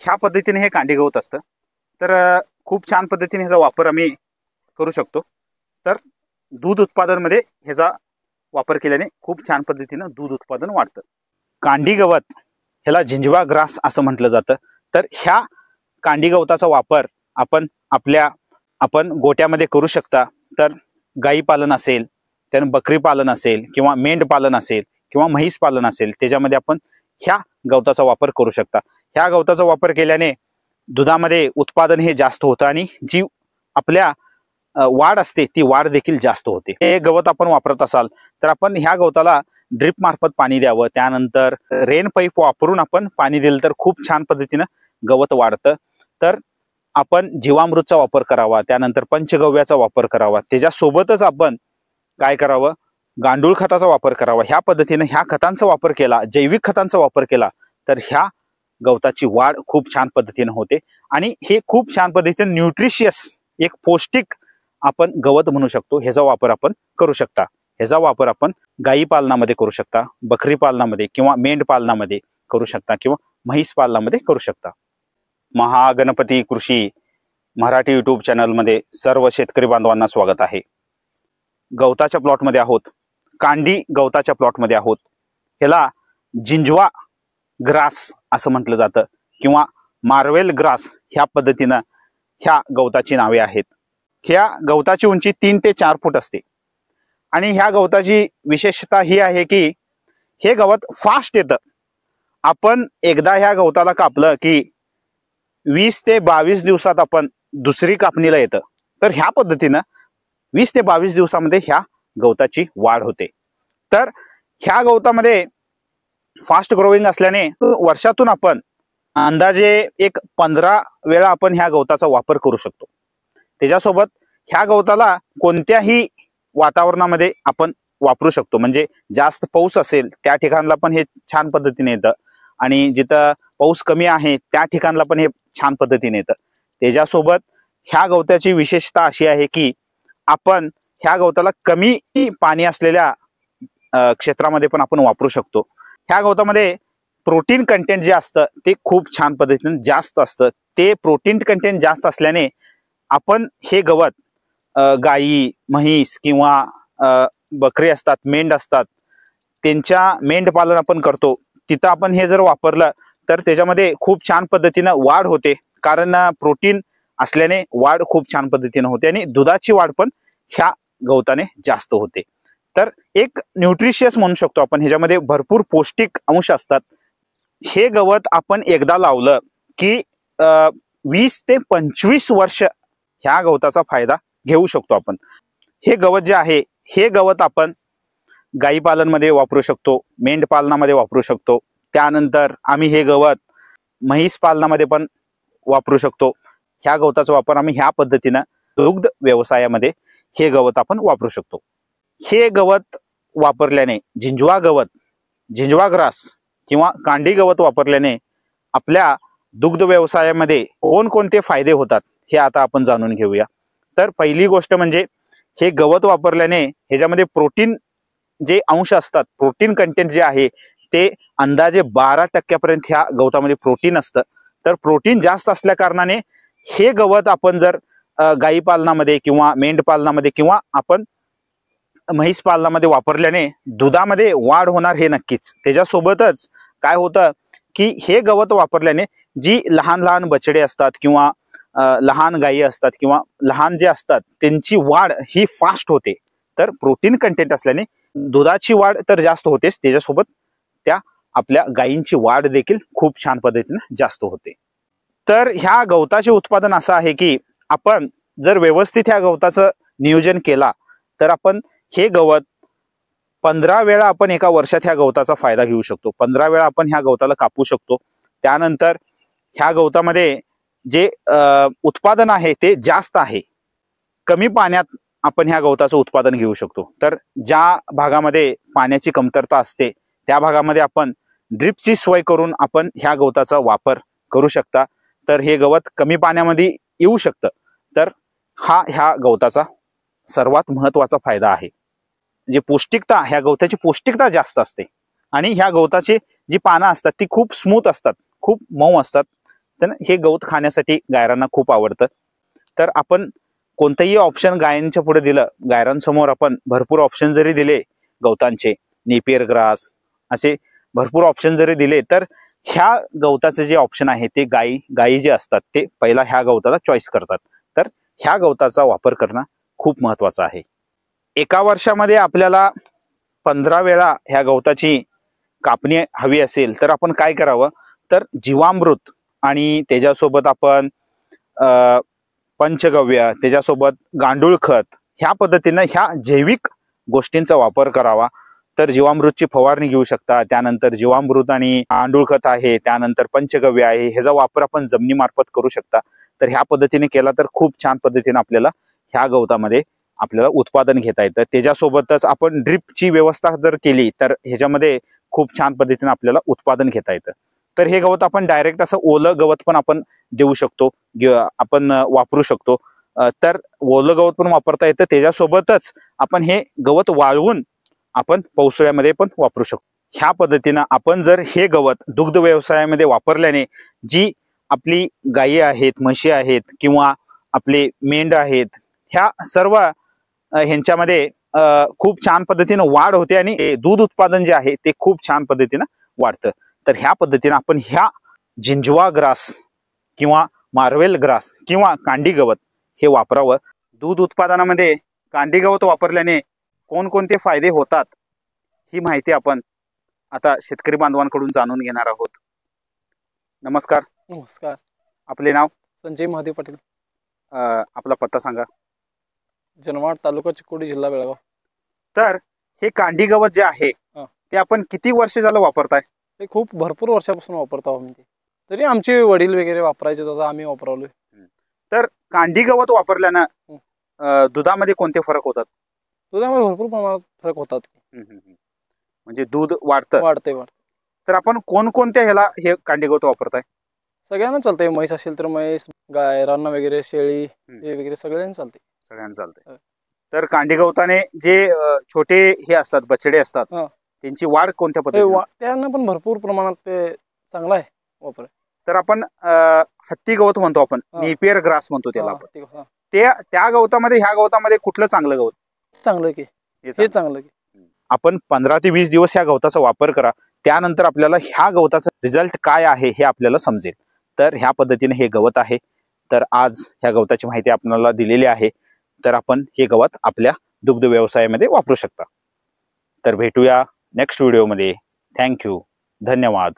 ह्या पद्धतीने हे कांडी गवत असतं। तर खूप छान पद्धतीने ह्याचा वापर आम्ही करू शकतो। तर दूध उत्पादनामध्ये ह्याचा वापर केल्याने खूप छान पद्धतीने दूध उत्पादन वाढतं। कांडी गवत ह्याला झिंजवा ग्रास असं म्हटलं जातं। तर ह्या कांडी गवताचा वापर आपण गोट्यामध्ये करू शकता। तर गाई पालन असेल, त्यानं बकरी पालन असेल किंवा मेंढ पालन असेल किंवा म्हैस पालन असेल, त्याच्यामध्ये आपण ह्या गवताचा वापर करू शकता। ह्या गवताचा वापर केल्याने दुधामध्ये उत्पादन हे जास्त होतं आणि जी आपल्या वाढ असते ती वाढ देखील जास्त होते। हे गवत आपण वापरत असाल तर आपण ह्या गवताला ड्रिप मार्फत पाणी द्यावं, त्यानंतर रेन पाईप वापरून आपण पाणी दिलं तर खूप छान पद्धतीनं गवत वाढतं। तर आपण जीवामृतचा वापर करावा, त्यानंतर पंचगव्याचा वापर करावा, त्याच्यासोबतच आपण काय करावं, गांडूळ खताचा वापर करावा। ह्या पद्धतीने ह्या खतांचा वापर केला, जैविक खतांचा वापर केला तर ह्या गवताची वाढ खूप छान पद्धतीने होते आणि हे खूप छान पद्धतीने न्यूट्रिशियस एक पौष्टिक आपण गवत म्हणू शकतो। ह्याचा वापर आपण करू शकता। ह्याचा वापर आपण गाई पालनामध्ये करू शकता, बकरी पालनामध्ये किंवा मेंढ पालनामध्ये करू शकता किंवा म्हैस पालनामध्ये करू शकता। महागणपती कृषी मराठी यूट्यूब चॅनलमध्ये सर्व शेतकरी बांधवांना स्वागत आहे। गवताच्या प्लॉटमध्ये आहोत, कांडी गवताच्या प्लॉटमध्ये आहोत। ह्याला झिंजवा ग्रास असं म्हटलं जातं किंवा मार्वेल ग्रास ह्या पद्धतीनं ह्या गवताची नावे आहेत। ह्या गवताची उंची 3 ते 4 फूट असते आणि ह्या गवताची विशेषता ही आहे की हे गवत फास्ट येतं। आपण एकदा ह्या गवताला कापलं की 20 ते 22 दिवसात आपण दुसरी कापणीला येतं। तर ह्या पद्धतीनं 20 ते 22 दिवसामध्ये ह्या गवताची वाढ होते। तर ह्या गवतामध्ये फास्ट ग्रोइंग असल्याने वर्षातून आपण अंदाजे एक 15 वेळा आपण ह्या गवताचा वापर करू शकतो। त्याच्यासोबत ह्या गवताला कोणत्याही वातावरणामध्ये आपण वापरू शकतो, म्हणजे जास्त पाऊस असेल त्या ठिकाणला पण हे छान पद्धतीने येतं आणि जिथं पाऊस कमी आहे त्या ठिकाणला पण हे छान पद्धतीने येतं। त्याच्यासोबत ह्या गवताची विशेषता अशी आहे की आपण ह्या गवताला कमी पाणी असलेल्या क्षेत्रामध्ये पण आपण वापरू शकतो। ह्या गवतामध्ये प्रोटीन कंटेंट जे असतं ते खूप छान पद्धतीने जास्त असतं। ते प्रोटीन कंटेंट जास्त असल्याने आपण हे गवत गाई, म्हैस किंवा बकरी असतात, मेंढ असतात, त्यांच्या मेंढ पालन आपण करतो, तिथं आपण हे जर वापरलं तर त्याच्यामध्ये खूप छान पद्धतीने वाढ होते। कारण प्रोटीन असल्याने वाढ खूप छान पद्धतीने होते आणि दुधाची वाढ पण ह्या गवताने जास्त होते। तर एक न्यूट्रिशियस म्हणू शकतो आपण, ह्याच्यामध्ये भरपूर पौष्टिक अंश असतात। हे गवत आपण एकदा लावलं की 20 ते 25 वर्ष ह्या गवताचा फायदा घेऊ शकतो आपण। हे गवत जे आहे हे गवत आपण गाई पालनमध्ये वापरू शकतो, मेंढ पालनामध्ये वापरू शकतो, त्यानंतर आम्ही हे गवत म्हैस पालनामध्ये पण वापरू शकतो। ह्या गवताचा वापर आम्ही ह्या पद्धतीनं दुग्ध व्यवसायामध्ये हे गवत आपण वापरू शकतो। हे गवत वापरल्याने झिंजवा ग्रास किंवा कांडी गवत वापरल्याने आपल्या दुग्ध व्यवसायामध्ये कोणकोणते फायदे होतात हे आता आपण जाणून घेऊया। तर पहिली गोष्ट म्हणजे हे गवत वापरल्याने ह्याच्यामध्ये प्रोटीन जे अंश असतात, प्रोटीन कंटेंट जे आहे ते अंदाजे 12% ह्या गवतामध्ये प्रोटीन असतं। तर प्रोटीन जास्त असल्या कारणाने हे गवत आपण जर गाई पालनामध्ये किंवा मेंढ पालनामध्ये किंवा आपण म्हैस पालनामध्ये वापरल्याने दुधामध्ये वाढ होणार हे नक्कीच। त्याच्यासोबतच काय होतं की हे गवत वापरल्याने जी लहान लहान बछडे असतात किंवा लहान गायी असतात किंवा लहान जे असतात त्यांची वाढ ही फास्ट होते। तर प्रोटीन कंटेंट असल्याने दुधाची वाढ तर जास्त होतेच, त्याच्यासोबत त्या आपल्या गायींची वाढ देखील खूप छान पद्धतीने जास्त होते। तर ह्या गवताचे उत्पादन असं आहे की आपण जर व्यवस्थित ह्या गवताचं नियोजन केला तर आपण हे गवत 15 वेळा आपण एका वर्षात ह्या गवताचा फायदा घेऊ शकतो। 15 वेळा आपण ह्या गवताला कापू शकतो। त्यानंतर ह्या गवतामध्ये जे उत्पादन आहे ते जास्त आहे, कमी पाण्यात आपण ह्या गवताचं उत्पादन घेऊ शकतो। तर ज्या भागामध्ये पाण्याची कमतरता असते त्या भागामध्ये आपण ड्रिपची सोय करून आपण ह्या गवताचा वापर करू शकता। तर हे गवत कमी पाण्यामध्ये येऊ शकतं। तर हा ह्या गवताचा सर्वात महत्त्वाचा फायदा आहे। जे पौष्टिकता, ह्या गवताची पौष्टिकता जास्त असते आणि ह्या गवताची जी पानं असतात ती खूप स्मूथ असतात, खूप मऊ असतात। तर हे गवत खाण्यासाठी गायरांना खूप आवडतं. तर आपण कोणतंही ऑप्शन गायांच्या पुढे दिलं, गायरांसमोर आपण भरपूर ऑप्शन जरी दिले गवतांचे, नेपियर ग्रास असे भरपूर ऑप्शन जरी दिले, तर ह्या गवताचे जे ऑप्शन आहे ते गायी जे असतात ते पहिला ह्या गवताला चॉईस करतात. तर ह्या गवताचा वापर करणं खूप महत्वाचं आहे. एका वर्षामध्ये आपल्याला 15 वेळा ह्या गवताची कापणी हवी असेल तर आपण काय करावं, तर जीवामृत आणि त्याच्यासोबत आपण पंचगव्य, त्याच्यासोबत गांडूळ खत, ह्या पद्धतीनं ह्या जैविक गोष्टींचा वापर करावा. तर जीवामृतची फवारणी घेऊ शकता, त्यानंतर जीवामृत आणि गांडूळ खत आहे, त्यानंतर पंचगव्य आहे, ह्याचा वापर आपण जमिनीमार्फत करू शकता. तर ह्या पद्धतीने केला तर खूप छान पद्धतीने आपल्याला ह्या गवतामध्ये आपल्याला उत्पादन घेता येतं. त्याच्यासोबतच आपण ड्रिपची व्यवस्था जर केली तर ह्याच्यामध्ये खूप छान पद्धतीने आपल्याला उत्पादन घेता येतं. तर हे गवत आपण डायरेक्ट असं ओलं गवत पण आपण देऊ शकतो, आपण वापरू शकतो. तर ओलं गवत पण वापरता येतं, त्याच्यासोबतच आपण हे गवत वाळवून आपण पावसाळ्यामध्ये पण वापरू शकतो. ह्या पद्धतीनं आपण जर हे गवत दुग्ध व्यवसायामध्ये वापरल्याने जी आपली गायी आहेत, म्हशी आहेत किंवा आपले मेंढ आहेत, ह्या सर्व ह्यांच्यामध्ये खूप छान पद्धतीनं वाढ होते आणि दूध उत्पादन जे आहे ते खूप छान पद्धतीनं वाढतं. तर ह्या पद्धतीनं आपण ह्या जिंजवा ग्रास किंवा मार्वेल ग्रास किंवा कांडी गवत हे वापरावं. दूध उत्पादनामध्ये कांडी गवत वापरल्याने कोणकोणते फायदे होतात ही माहिती आपण आता शेतकरी बांधवांकडून जाणून घेणार आहोत. नमस्कार. नमस्कार. आपले नाव? संजय महादेव पाटील. आपला पत्ता सांगा. जनवाड, तालुका चिकोडी, जिल्हा बेळगाव. तर हे कांडी गवत जे आहे ते आपण किती वर्ष झालं वापरताय? ते खूप भरपूर वर्षापासून वापरतो आम्ही. तरी आमचे वडील वगैरे वापरायचे, दादा आम्ही वापरवलोय. तर कांडी गवत वापरल्यानं दुधामध्ये कोणते फरक होतात? दुधामध्ये भरपूर प्रमाणात फरक होतात. म्हणजे दूध वाढते. तर आपण कोणकोणत्या ह्याला हे कांडी गवत वापरताय? सगळ्यांना चालतंय. म्हैस असेल तर म्हैस, गायरांना वगैरे, शेळी हे वगैरे सगळ्यांना चालते. सगळ्यांना चालतंय. तर कांडी गवताने जे छोटे हे असतात, बछडे असतात, त्यांची वाढ कोणत्या पद्धतीने? त्यांना पण भरपूर प्रमाणात ते चांगला आहे वापर. तर आपण हत्ती गवत म्हणतो, आपण नेपियर ग्रास म्हणतो त्याला आपण. त्या गवतामध्ये ह्या गवतामध्ये कुठलं चांगलं गवत? चांगलं की हे चांगलं की. आपण 15 ते 20 दिवस ह्या गवताचा वापर करा, त्यानंतर आपल्याला ह्या गवताचा रिझल्ट काय आहे हे आपल्याला समजेल. तर ह्या पद्धतीने हे गवत आहे. तर आज ह्या गवताची माहिती आपल्याला दिलेली आहे. तर आपण हे गवत आपल्या दुग्ध व्यवसायामध्ये वापरू शकता. तर भेटूया नेक्स्ट व्हिडिओमध्ये. थँक्यू. धन्यवाद.